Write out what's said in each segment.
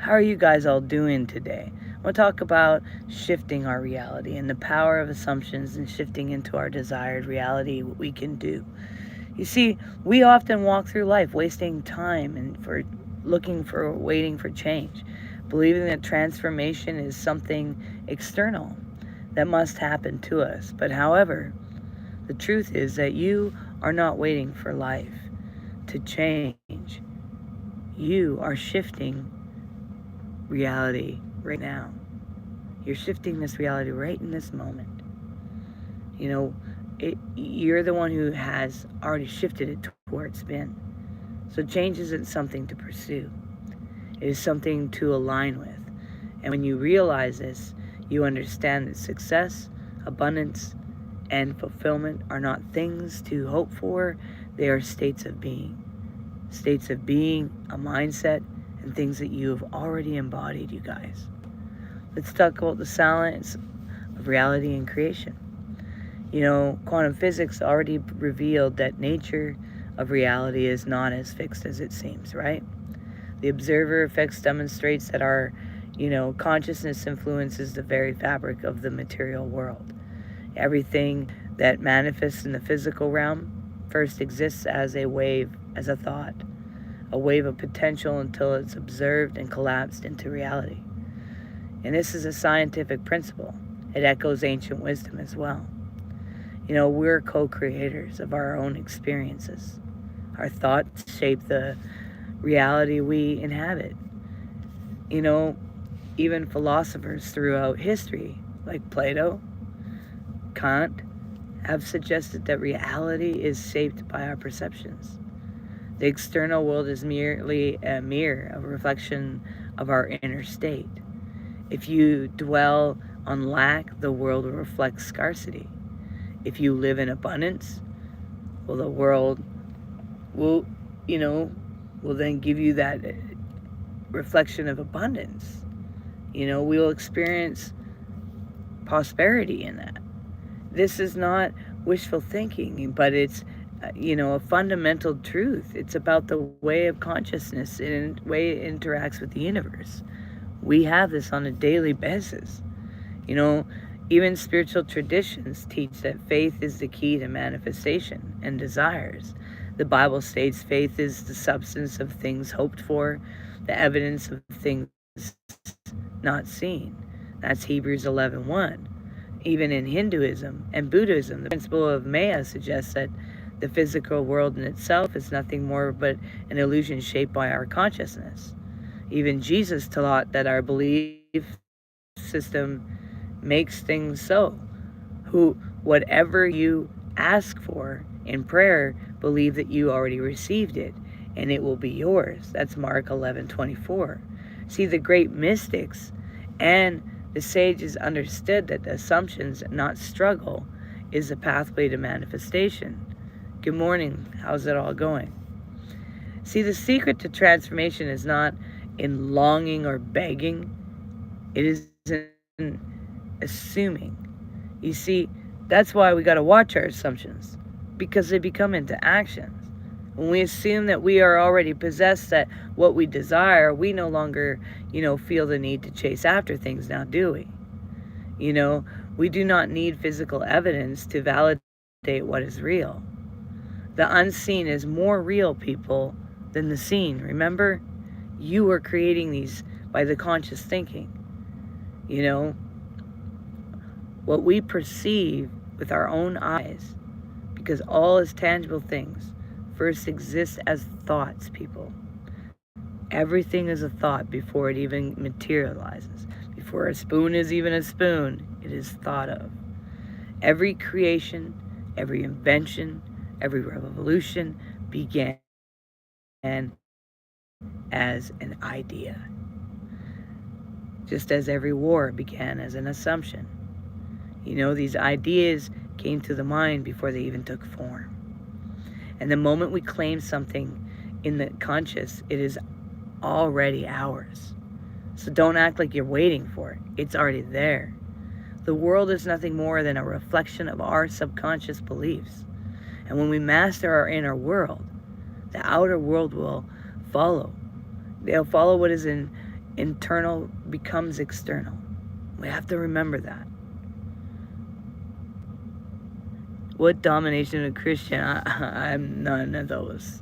How are you guys all doing today? I want to talk about shifting our reality and the power of assumptions and shifting into our desired reality, what we can do. You see, we often walk through life wasting time and for waiting for change, believing that transformation is something external that must happen to us. But however, the truth is that you are not waiting for life to change. You are shifting reality right now. You're shifting this reality right in this moment. You know, you're the one who has already shifted it to where it's been. So change isn't something to pursue. It is something to align with. And when you realize this, you understand that success, abundance, and fulfillment are not things to hope for, they are states of being. States of being, a mindset, and things that you have already embodied, you guys. Let's talk about the science of reality and creation. You know, quantum physics already revealed that nature of reality is not as fixed as it seems, right? The observer effects demonstrates that our, consciousness influences the very fabric of the material world. Everything that manifests in the physical realm first exists as a wave, as a thought, a wave of potential until it's observed and collapsed into reality. And this is a scientific principle. It echoes ancient wisdom as well. You know, we're co-creators of our own experiences. Our thoughts shape the reality we inhabit. You know, even philosophers throughout history, like Plato, Kant, have suggested that reality is shaped by our perceptions. The external world is merely a mirror, a reflection of our inner state. If you dwell on lack, the world will reflect scarcity. If you live in abundance, well, the world will, will then give you that reflection of abundance. We will experience prosperity in that. This is not wishful thinking, but it's, a fundamental truth. It's about the way of consciousness and the way it interacts with the universe. We have this on a daily basis. Even spiritual traditions teach that faith is the key to manifestation and desires. The Bible states faith is the substance of things hoped for, the evidence of things not seen. That's Hebrews 11:1. Even in Hinduism and Buddhism, the principle of Maya suggests that the physical world in itself is nothing more but an illusion shaped by our consciousness. Even Jesus taught that our belief system makes things so. Whatever you ask for in prayer, believe that you already received it and it will be yours. That's Mark 11:24. See, the great mystics and the sages understood that the assumptions, not struggle, is the pathway to manifestation. Good morning. How's it all going? See, the secret to transformation is not in longing or begging. It is in assuming. You see, that's why we got to watch our assumptions, because they become into actions. When we assume that we are already possessed at what we desire, we no longer, feel the need to chase after things now, do we? We do not need physical evidence to validate what is real. The unseen is more real, people, than the seen. Remember, you are creating these by the conscious thinking. What we perceive with our own eyes, because all is tangible things first exist as thoughts, people. Everything is a thought before it even materializes. Before a spoon is even a spoon, it is thought of. Every creation, every invention, every revolution began as an idea. Just as every war began as an assumption. These ideas came to the mind before they even took form. And the moment we claim something in the conscious, it is already ours. So don't act like you're waiting for it. It's already there. The world is nothing more than a reflection of our subconscious beliefs. And when we master our inner world, the outer world will follow. They'll follow what is in internal becomes external. We have to remember that. What domination of Christian? I'm none of those.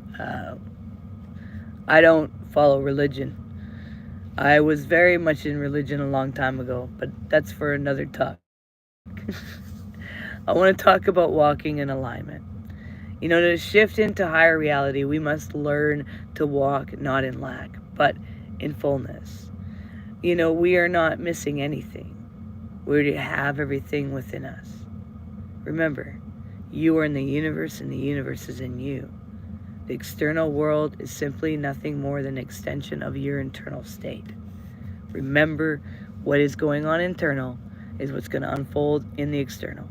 I don't follow religion. I was very much in religion a long time ago, but that's for another talk. I want to talk about walking in alignment. To shift into higher reality, we must learn to walk not in lack, but in fullness. We are not missing anything. We already have everything within us. Remember, you are in the universe and the universe is in you. The external world is simply nothing more than an extension of your internal state. Remember, what is going on internal is what's going to unfold in the external.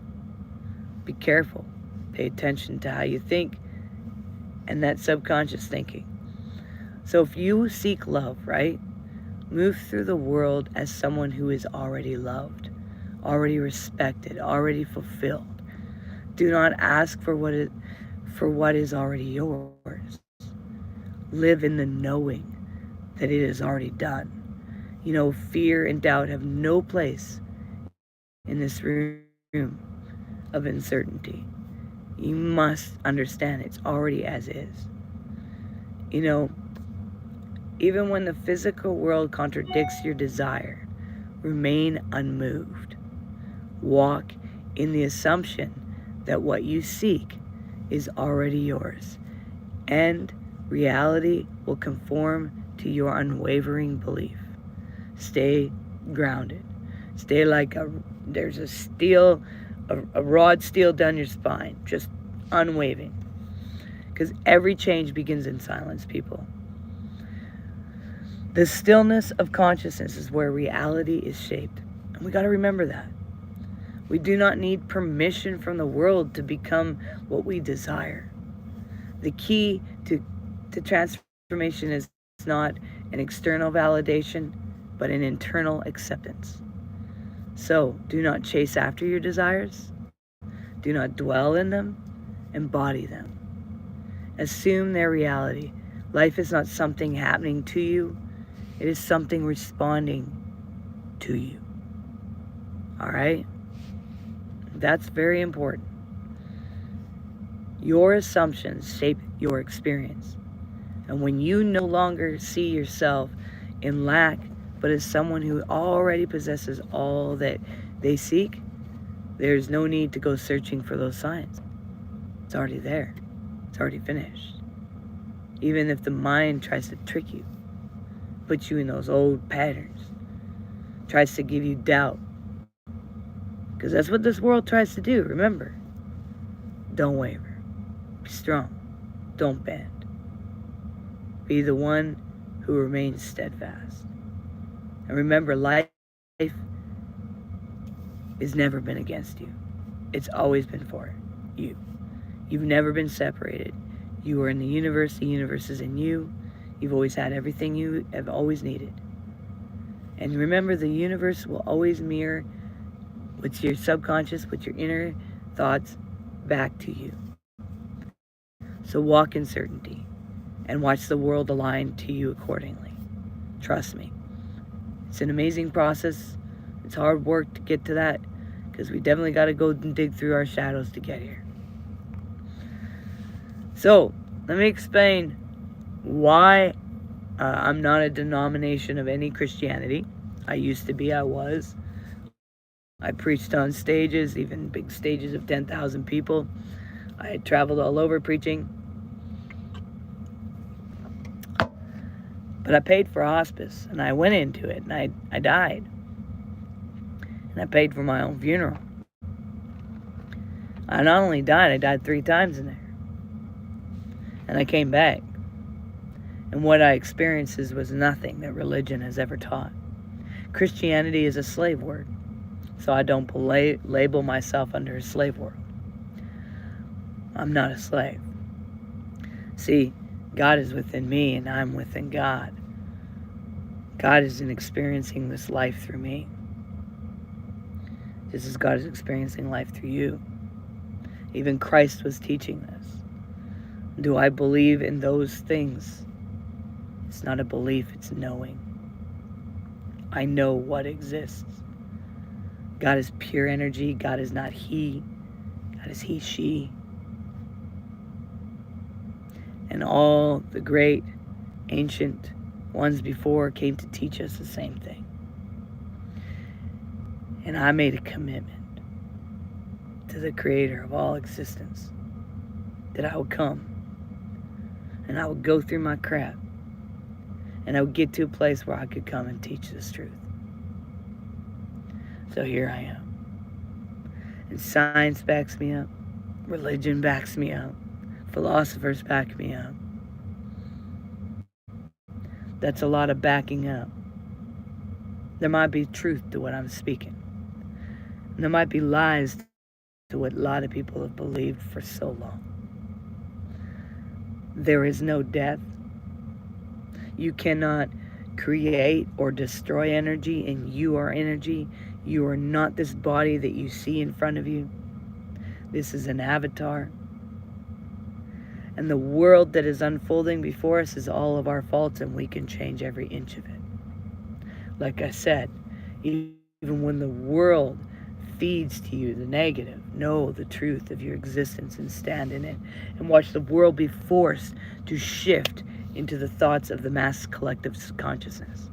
Be careful. Pay attention to how you think and that subconscious thinking. So if you seek love, right? Move through the world as someone who is already loved, already respected, already fulfilled. Do not ask for what is already yours. Live in the knowing that it is already done. Fear and doubt have no place in this room of uncertainty. You must understand it's already as is. Even when the physical world contradicts your desire, remain unmoved. Walk in the assumption that what you seek is already yours, and reality will conform to your unwavering belief. Stay grounded. Stay like there's a rod steel down your spine, just unwavering. Because every change begins in silence, people. The stillness of consciousness is where reality is shaped. And we got to remember that. We do not need permission from the world to become what we desire. The key to transformation is not an external validation, but an internal acceptance. So, do not chase after your desires. Do not dwell in them. Embody them. Assume their reality. Life is not something happening to you. It is something responding to you. All right? That's very important. Your assumptions shape your experience. And when you no longer see yourself in lack, but as someone who already possesses all that they seek, there's no need to go searching for those signs. It's already there. It's already finished. Even if the mind tries to trick you, put you in those old patterns, tries to give you doubt. Because that's what this world tries to do, remember. Don't waver. Be strong. Don't bend. Be the one who remains steadfast. And remember, life has never been against you. It's always been for you. You've never been separated. You are in the universe is in you. You've always had everything you have always needed. And remember, the universe will always mirror what's your subconscious, what's your inner thoughts back to you. So walk in certainty and watch the world align to you accordingly. Trust me. It's an amazing process. It's hard work to get to that because we definitely got to go and dig through our shadows to get here. So, let me explain why I'm not a denomination of any Christianity. I used to be, I was. I preached on stages, even big stages of 10,000 people. I had traveled all over preaching. But I paid for a hospice, and I went into it, and I died. And I paid for my own funeral. I not only died, I died 3 times in there. And I came back. And what I experienced was nothing that religion has ever taught. Christianity is a slave word. So I don't label myself under a slave world. I'm not a slave. See, God is within me and I'm within God. God isn't experiencing this life through me. Just as God is experiencing life through you. Even Christ was teaching this. Do I believe in those things? It's not a belief, it's knowing. I know what exists. God is pure energy. God is not he. God is he, she. And all the great ancient ones before came to teach us the same thing. And I made a commitment to the creator of all existence that I would come and I would go through my crap and I would get to a place where I could come and teach this truth. So here I am. And science backs me up. Religion backs me up. Philosophers back me up. That's a lot of backing up. There might be truth to what I'm speaking. And there might be lies to what a lot of people have believed for so long. There is no death. You cannot create or destroy energy, and you are energy. You are not this body that you see in front of you. This is an avatar. And the world that is unfolding before us is all of our faults, and we can change every inch of it. Like I said, even when the world feeds to you the negative, know the truth of your existence and stand in it, and watch the world be forced to shift into the thoughts of the mass collective consciousness.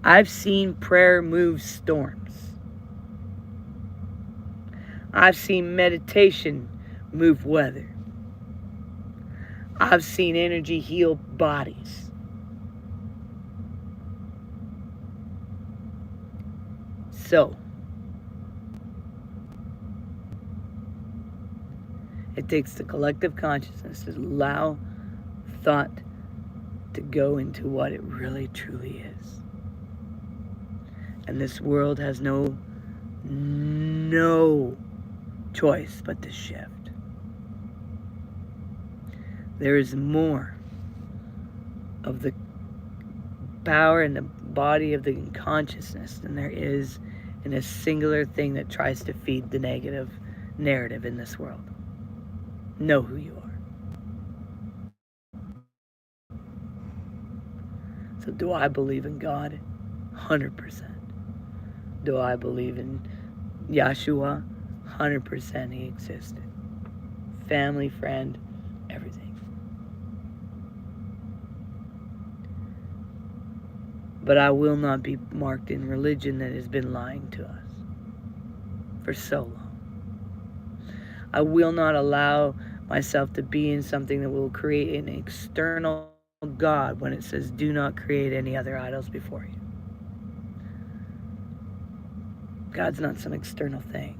I've seen prayer move storms. I've seen meditation move weather. I've seen energy heal bodies. So, it takes the collective consciousness to allow thought to go into what it really truly is. And this world has no choice but to shift. There is more of the power in the body of the consciousness than there is in a singular thing that tries to feed the negative narrative in this world. Know who you are. So do I believe in God? 100%. Do I believe in Yeshua? 100% he existed. Family, friend, everything. But I will not be marked in religion that has been lying to us for so long. I will not allow myself to be in something that will create an external God when it says, do not create any other idols before you. God's not some external thing.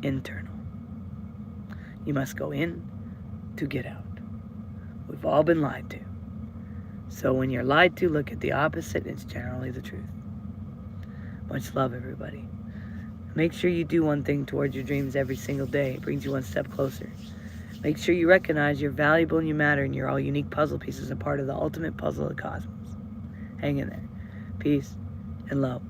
Internal. You must go in to get out. We've all been lied to. So when you're lied to, look at the opposite. It's generally the truth. Much love, everybody. Make sure you do one thing towards your dreams every single day. It brings you one step closer. Make sure you recognize you're valuable and you matter, and you're all unique puzzle pieces, a part of the ultimate puzzle of the cosmos. Hang in there. Peace and love.